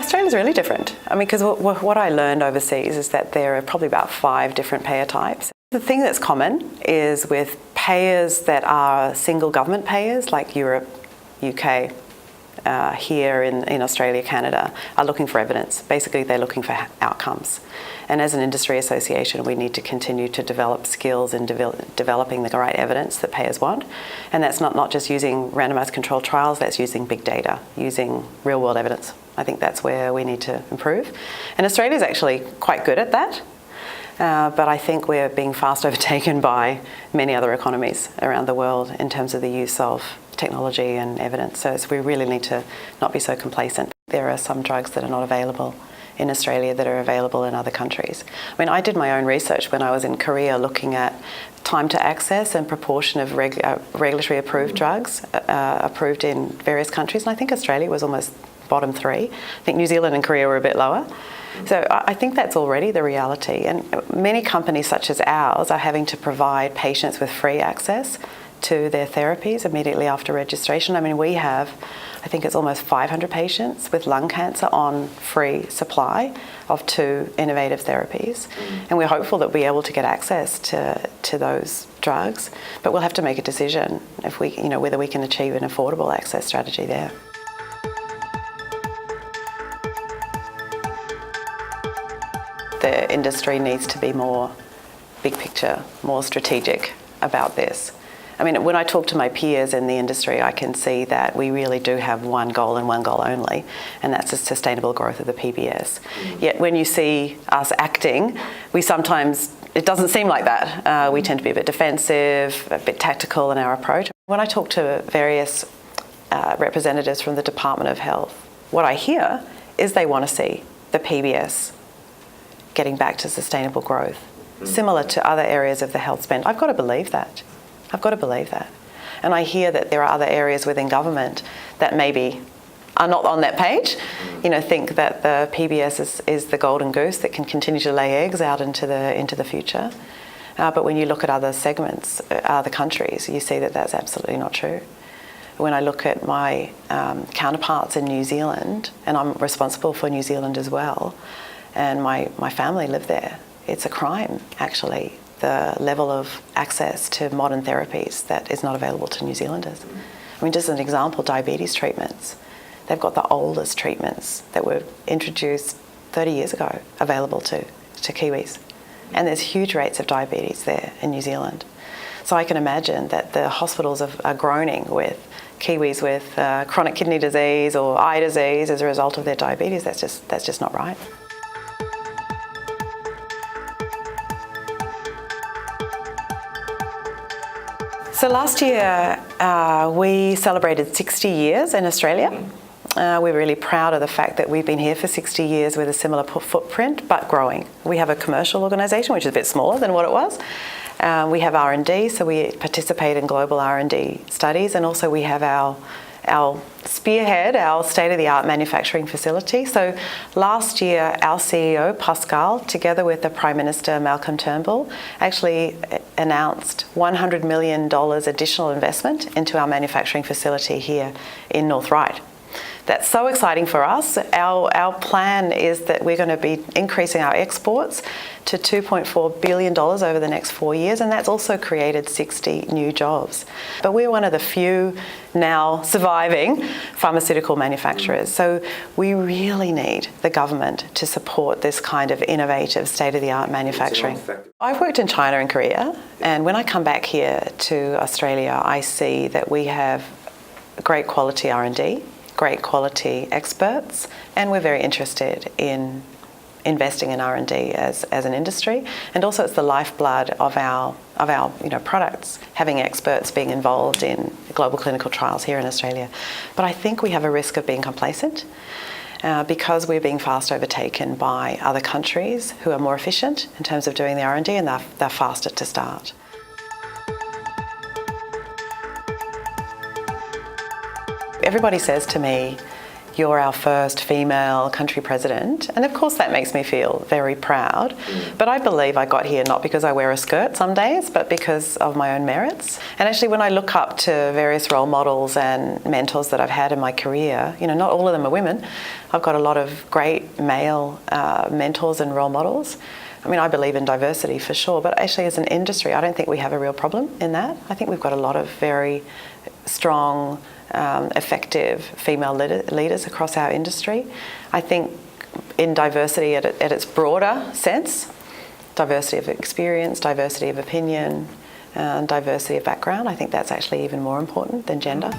Australia's really different. I mean, because what I learned overseas is that there are probably about 5 different payer types. The thing that's common is with payers that are single government payers, like Europe, UK, here in Australia, Canada, are looking for evidence. Basically, they're looking for outcomes. And as an industry association, we need to continue to develop skills in developing the right evidence that payers want. And that's not just using randomised controlled trials, that's using big data, using real-world evidence. I think that's where we need to improve. And Australia's actually quite good at that. But I think we're being fast overtaken by many other economies around the world in terms of the use of technology and evidence. So we really need to not be so complacent. There are some drugs that are not available in Australia that are available in other countries. I mean, I did my own research when I was in Korea looking at time to access and proportion of regulatory approved drugs approved in various countries. And I think Australia was almost bottom 3. I think New Zealand and Korea were a bit lower. So I think that's already the reality. And many companies such as ours are having to provide patients with free access to their therapies immediately after registration. I mean, we have, I think it's almost 500 patients with lung cancer on free supply of 2 innovative therapies. And we're hopeful that we'll be able to get access to those drugs, but we'll have to make a decision if we, whether we can achieve an affordable access strategy there. The industry needs to be more big picture, more strategic about this. I mean, when I talk to my peers in the industry, I can see that we really do have one goal and one goal only, and that's the sustainable growth of the PBS. Yet when you see us acting, it doesn't seem like that. We tend to be a bit defensive, a bit tactical in our approach. When I talk to various representatives from the Department of Health, what I hear is they want to see the PBS getting back to sustainable growth, similar to other areas of the health spend. I've got to believe that. And I hear that there are other areas within government that maybe are not on that page, think that the PBS is the golden goose that can continue to lay eggs out into the future. But when you look at other segments, other countries, you see that that's absolutely not true. When I look at my counterparts in New Zealand, and I'm responsible for New Zealand as well, and my family live there, it's a crime, actually, the level of access to modern therapies that is not available to New Zealanders. I mean, just an example, diabetes treatments. They've got the oldest treatments that were introduced 30 years ago available to Kiwis. And there's huge rates of diabetes there in New Zealand. So I can imagine that the hospitals are groaning with Kiwis with chronic kidney disease or eye disease as a result of their diabetes. That's just not right. So last year we celebrated 60 years in Australia. We're really proud of the fact that we've been here for 60 years with a similar footprint, but growing. We have a commercial organisation, which is a bit smaller than what it was. We have R&D, so we participate in global R&D studies, and also we have our spearhead, our state-of-the-art manufacturing facility. So last year, our CEO, Pascal, together with the Prime Minister, Malcolm Turnbull, actually announced $100 million additional investment into our manufacturing facility here in North Ryde. That's so exciting for us. Our plan is that we're going to be increasing our exports to $2.4 billion over the next 4 years, and that's also created 60 new jobs. But we're one of the few now surviving pharmaceutical manufacturers, so we really need the government to support this kind of innovative state-of-the-art manufacturing. I've worked in China and Korea, and when I come back here to Australia, I see that we have great quality R&D, great quality experts, and we're very interested in investing in R&D as an industry, and also it's the lifeblood of our products, having experts being involved in global clinical trials here in Australia. But I think we have a risk of being complacent because we're being fast overtaken by other countries who are more efficient in terms of doing the R&D, and they're faster to start. Everybody says to me, you're our first female country president. And of course that makes me feel very proud. But I believe I got here not because I wear a skirt some days, but because of my own merits. And actually when I look up to various role models and mentors that I've had in my career, you know, not all of them are women. I've got a lot of great male mentors and role models. I mean, I believe in diversity for sure, but actually as an industry, I don't think we have a real problem in that. I think we've got a lot of very strong, effective female leaders across our industry. I think in diversity at its broader sense, diversity of experience, diversity of opinion, diversity of background, I think that's actually even more important than gender.